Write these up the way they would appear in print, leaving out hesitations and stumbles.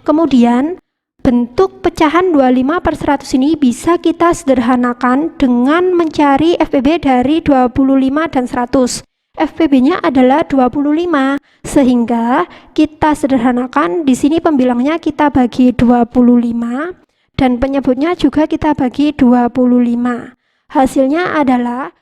Kemudian bentuk pecahan 25/100 ini bisa kita sederhanakan dengan mencari FPB dari 25 dan 100. FPB-nya adalah 25, sehingga kita sederhanakan. Di sini pembilangnya kita bagi 25 dan penyebutnya juga kita bagi 25. Hasilnya adalah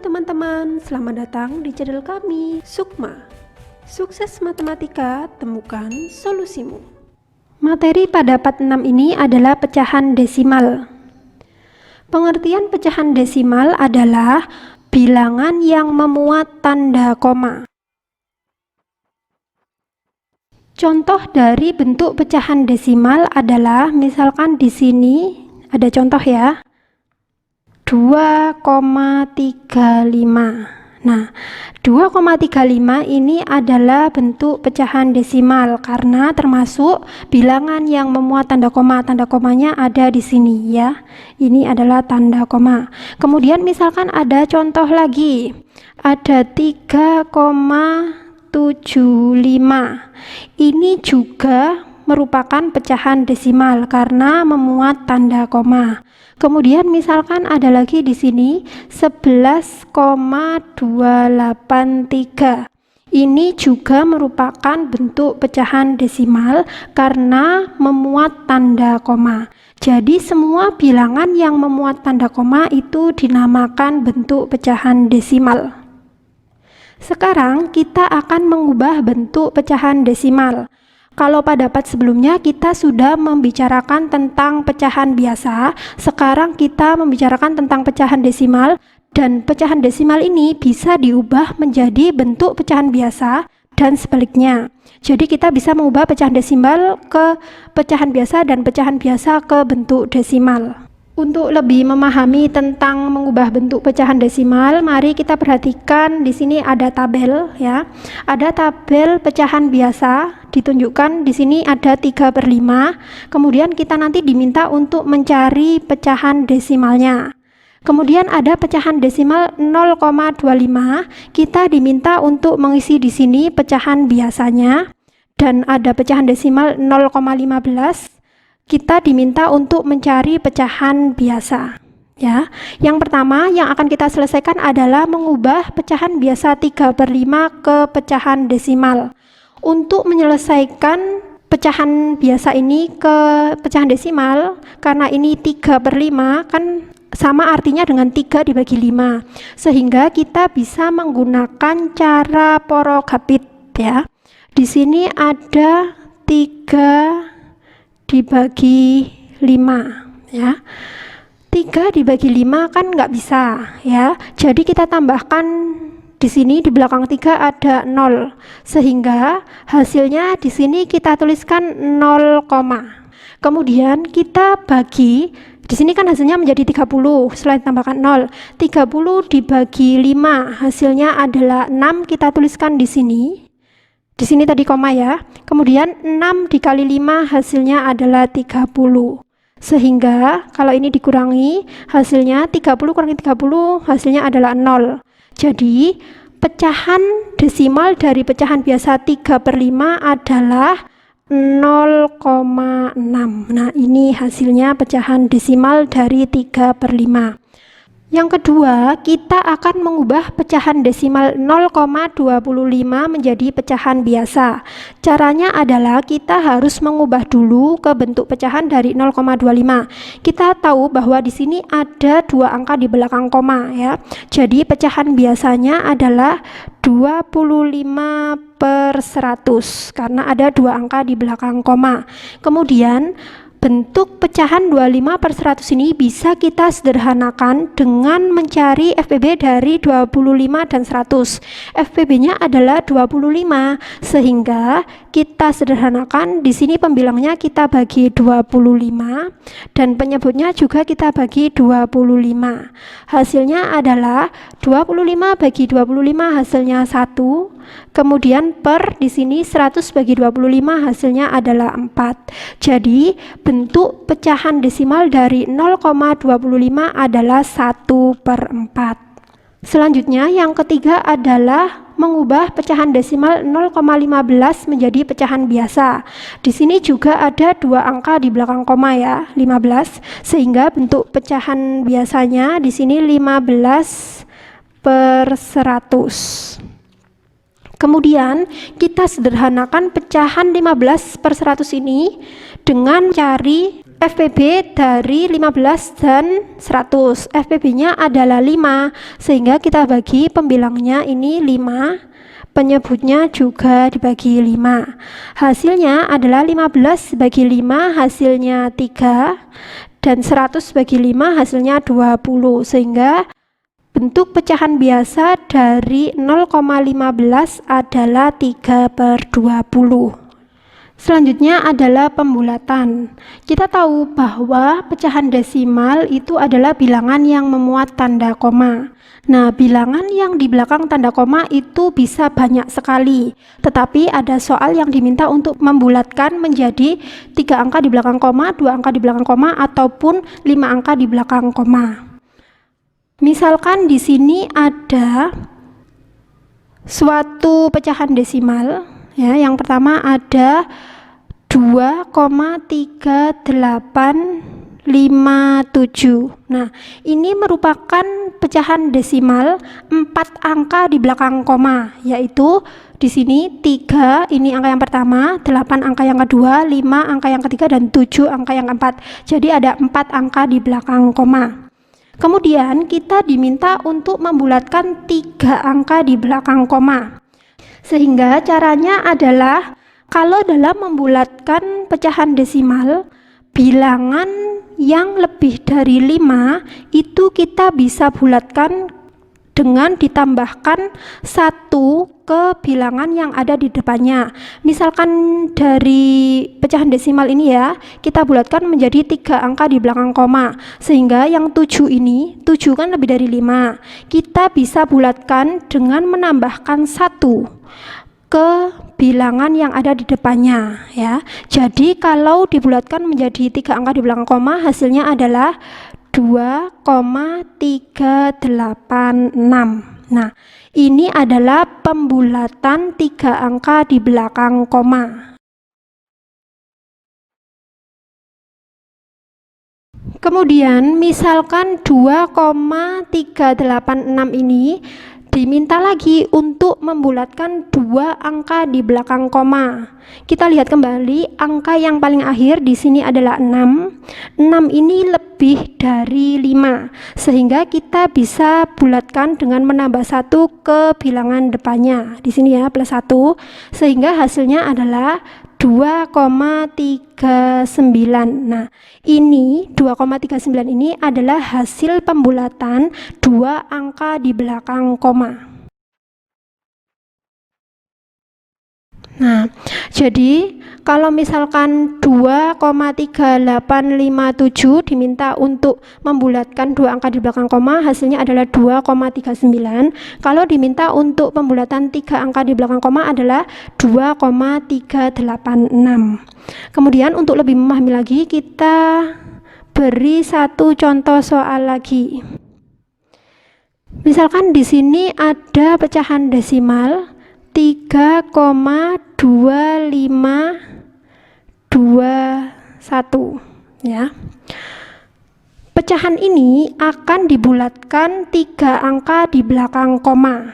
teman-teman, selamat datang di channel kami, Sukma. Sukses matematika, temukan solusimu. Materi pada part 6 ini adalah pecahan desimal. Pengertian pecahan desimal adalah bilangan yang memuat tanda koma. Contoh dari bentuk pecahan desimal adalah misalkan di sini ada contoh ya. 2,35. Nah, 2,35 ini adalah bentuk pecahan desimal karena termasuk bilangan yang memuat tanda koma. Tanda komanya ada di sini ya. Ini adalah tanda koma. Kemudian misalkan ada contoh lagi. Ada 3,75. Ini juga merupakan pecahan desimal karena memuat tanda koma. Kemudian misalkan ada lagi di sini 11,283. Ini juga merupakan bentuk pecahan desimal karena memuat tanda koma. Jadi semua bilangan yang memuat tanda koma itu dinamakan bentuk pecahan desimal. Sekarang kita akan mengubah bentuk pecahan desimal. Kalau pada part sebelumnya kita sudah membicarakan tentang pecahan biasa, sekarang kita membicarakan tentang pecahan desimal, dan pecahan desimal ini bisa diubah menjadi bentuk pecahan biasa dan sebaliknya. Jadi kita bisa mengubah pecahan desimal ke pecahan biasa dan pecahan biasa ke bentuk desimal. Untuk lebih memahami tentang mengubah bentuk pecahan desimal, mari kita perhatikan di sini ada tabel ya. Ada tabel pecahan biasa, ditunjukkan di sini ada 3/5. Kemudian kita nanti diminta untuk mencari pecahan desimalnya. Kemudian ada pecahan desimal 0,25. Kita diminta untuk mengisi di sini pecahan biasanya. Dan ada pecahan desimal 0,15. Kita diminta untuk mencari pecahan biasa ya. Yang pertama yang akan kita selesaikan adalah mengubah pecahan biasa 3/5 ke pecahan desimal. Untuk menyelesaikan pecahan biasa ini ke pecahan desimal, karena ini 3/5 kan sama artinya dengan 3 dibagi 5, sehingga kita bisa menggunakan cara porogapit ya. Di sini ada 3 dibagi 5 ya. 3 dibagi 5 kan nggak bisa ya. Jadi kita tambahkan di sini di belakang 3 ada 0, sehingga hasilnya di sini kita tuliskan 0, kemudian kita bagi. Di sini kan hasilnya menjadi 30 setelah ditambahkan 0. 30 dibagi 5 hasilnya adalah 6, kita tuliskan di sini. Di sini tadi koma ya. Kemudian 6 dikali 5 hasilnya adalah 30. Sehingga kalau ini dikurangi hasilnya 30 kurangi 30 hasilnya adalah 0. Jadi pecahan desimal dari pecahan biasa 3/5 adalah 0,6. Nah, ini hasilnya pecahan desimal dari 3/5. Yang kedua, kita akan mengubah pecahan desimal 0,25 menjadi pecahan biasa. Caranya adalah kita harus mengubah dulu ke bentuk pecahan dari 0,25. Kita tahu bahwa di sini ada 2 angka di belakang koma ya. Jadi pecahan biasanya adalah 25/100 karena ada 2 angka di belakang koma. Kemudian bentuk pecahan 25/100 ini bisa kita sederhanakan dengan mencari FPB dari 25 dan 100. FPB-nya adalah 25, sehingga kita sederhanakan. Di sini pembilangnya kita bagi 25 dan penyebutnya juga kita bagi 25. Hasilnya adalah 25 bagi 25 hasilnya 1. Kemudian per di sini 100 bagi 25 hasilnya adalah 4. Jadi bentuk pecahan desimal dari 0,25 adalah 1/4. Selanjutnya yang ketiga adalah mengubah pecahan desimal 0,15 menjadi pecahan biasa. Di sini juga ada dua angka di belakang koma ya, 15, sehingga bentuk pecahan biasanya di sini 15/100. Kemudian kita sederhanakan pecahan 15/100 ini dengan cari FPB dari 15 dan 100. FPB-nya adalah 5, sehingga kita bagi pembilangnya ini 5, penyebutnya juga dibagi 5. Hasilnya adalah 15 bagi 5 hasilnya 3, dan 100 bagi 5 hasilnya 20, sehingga bentuk pecahan biasa dari 0,15 adalah 3/20. Selanjutnya adalah pembulatan. Kita tahu bahwa pecahan desimal itu adalah bilangan yang memuat tanda koma. Nah, bilangan yang di belakang tanda koma itu bisa banyak sekali, tetapi ada soal yang diminta untuk membulatkan menjadi 3 angka di belakang koma, 2 angka di belakang koma, ataupun 5 angka di belakang koma. Misalkan di sini ada suatu pecahan desimal ya, yang pertama ada 2,3857. Nah, ini merupakan pecahan desimal 4 angka di belakang koma, yaitu di sini 3, ini angka yang pertama, 8 angka yang kedua, 5 angka yang ketiga, dan 7 angka yang keempat. Jadi ada 4 angka di belakang koma. Kemudian kita diminta untuk membulatkan 3 angka di belakang koma. Sehingga caranya adalah kalau dalam membulatkan pecahan desimal, bilangan yang lebih dari 5 itu kita bisa bulatkan dengan ditambahkan 1 ke bilangan yang ada di depannya. Misalkan dari pecahan desimal ini ya, kita bulatkan menjadi 3 angka di belakang koma, sehingga yang 7 ini, 7 kan lebih dari 5, kita bisa bulatkan dengan menambahkan 1 ke bilangan yang ada di depannya ya. Jadi kalau dibulatkan menjadi 3 angka di belakang koma, hasilnya adalah 2,386. Nah, ini adalah pembulatan 3 angka di belakang koma. Kemudian misalkan 2,386 ini diminta lagi untuk membulatkan 2 angka di belakang koma. Kita lihat kembali angka yang paling akhir di sini adalah 6. 6 ini lebih dari 5, sehingga kita bisa bulatkan dengan menambah 1 ke bilangan depannya. Di sini ya, plus 1, sehingga hasilnya adalah 2,39. Nah, ini 2,39 ini adalah hasil pembulatan 2 angka di belakang koma. Nah, jadi kalau misalkan 2,3857 diminta untuk membulatkan 2 angka di belakang koma, hasilnya adalah 2,39. Kalau diminta untuk pembulatan 3 angka di belakang koma adalah 2,386. Kemudian untuk lebih memahami lagi, kita beri satu contoh soal lagi. Misalkan di sini ada pecahan desimal 3,2521 ya. Pecahan ini akan dibulatkan 3 angka di belakang koma.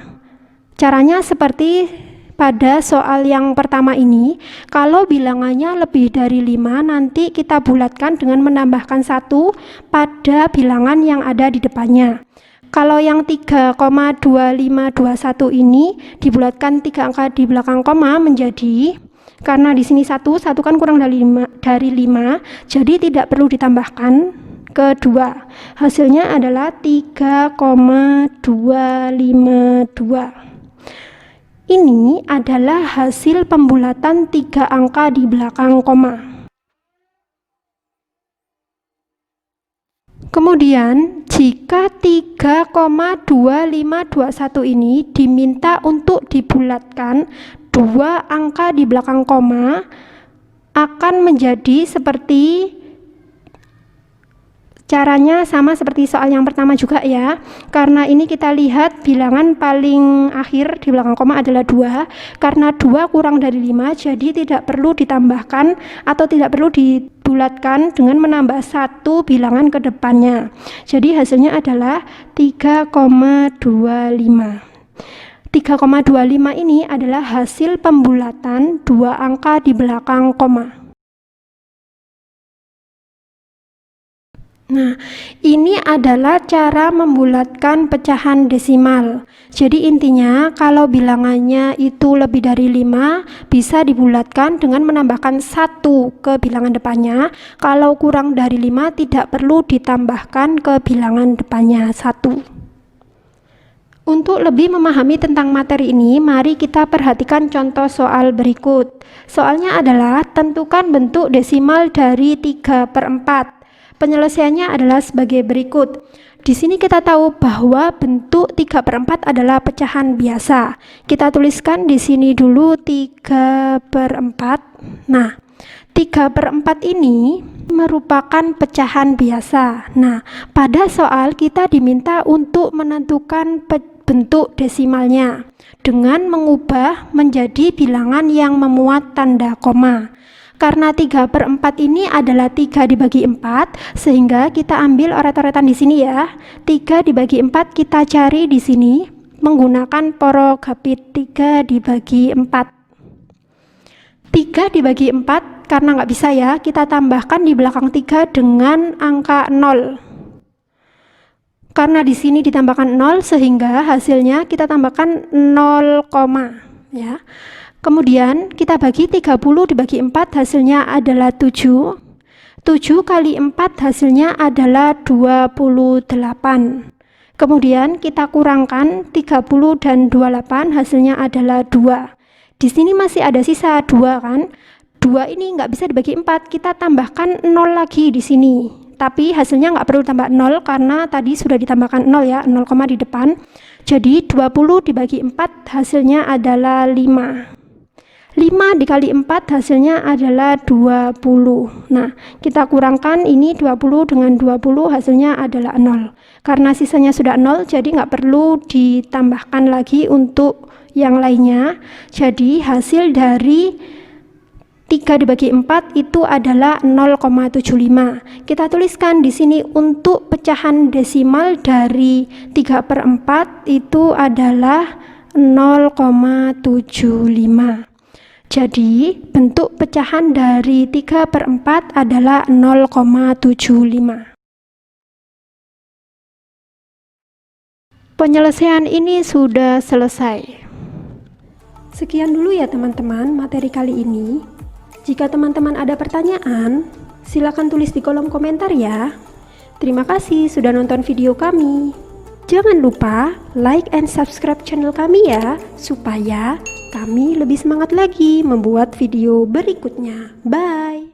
Caranya seperti pada soal yang pertama ini, kalau bilangannya lebih dari 5, nanti kita bulatkan dengan menambahkan 1 pada bilangan yang ada di depannya. Kalau yang 3,2521 ini dibulatkan 3 angka di belakang koma menjadi, karena di sini 1 kan kurang dari 5, jadi tidak perlu ditambahkan ke 2. Hasilnya adalah 3,252. Ini adalah hasil pembulatan 3 angka di belakang koma. Kemudian jika 3,2521 ini diminta untuk dibulatkan 2 angka di belakang koma, akan menjadi seperti Caranya sama seperti soal yang pertama juga ya. Karena ini kita lihat bilangan paling akhir di belakang koma adalah 2. Karena 2 kurang dari 5, jadi tidak perlu ditambahkan atau tidak perlu dibulatkan dengan menambah 1 bilangan ke depannya. Jadi hasilnya adalah 3,25. 3,25 ini adalah hasil pembulatan 2 angka di belakang koma. Nah, ini adalah cara membulatkan pecahan desimal. Jadi intinya kalau bilangannya itu lebih dari 5 bisa dibulatkan dengan menambahkan 1 ke bilangan depannya. Kalau kurang dari 5 tidak perlu ditambahkan ke bilangan depannya 1. Untuk lebih memahami tentang materi ini, mari kita perhatikan contoh soal berikut. Soalnya adalah tentukan bentuk desimal dari 3/4. Penyelesaiannya adalah sebagai berikut. Di sini kita tahu bahwa bentuk 3/4 adalah pecahan biasa. Kita tuliskan di sini dulu 3/4. Nah, 3/4 ini merupakan pecahan biasa. Nah, pada soal kita diminta untuk menentukan bentuk desimalnya dengan mengubah menjadi bilangan yang memuat tanda koma. Karena 3/4 ini adalah 3 dibagi 4, sehingga kita ambil oret-oretan di sini ya. 3 dibagi 4 kita cari di sini menggunakan porogapit 3 dibagi 4. 3 dibagi 4 karena nggak bisa ya, kita tambahkan di belakang 3 dengan angka 0. Karena di sini ditambahkan 0 sehingga hasilnya kita tambahkan 0, ya. Kemudian kita bagi 30 dibagi 4 hasilnya adalah 7. 7 kali 4 hasilnya adalah 28. Kemudian kita kurangkan 30 dan 28 hasilnya adalah 2. Di sini masih ada sisa 2 kan. 2 ini nggak bisa dibagi 4, kita tambahkan 0 lagi di sini. Tapi hasilnya nggak perlu tambah 0 karena tadi sudah ditambahkan 0 ya, 0, di depan. Jadi 20 dibagi 4 hasilnya adalah 5. 5 dikali 4 hasilnya adalah 20. Nah, kita kurangkan ini 20 dengan 20 hasilnya adalah 0. Karena sisanya sudah 0, jadi nggak perlu ditambahkan lagi untuk yang lainnya. Jadi hasil dari 3 dibagi 4 itu adalah 0,75. Kita tuliskan di sini untuk pecahan desimal dari 3/4 itu adalah 0,75. Jadi, bentuk pecahan dari 3/4 adalah 0,75. Penyelesaian ini sudah selesai. Sekian dulu ya teman-teman materi kali ini. Jika teman-teman ada pertanyaan, silakan tulis di kolom komentar ya. Terima kasih sudah nonton video kami. Jangan lupa like and subscribe channel kami ya, supaya kami lebih semangat lagi membuat video berikutnya. Bye!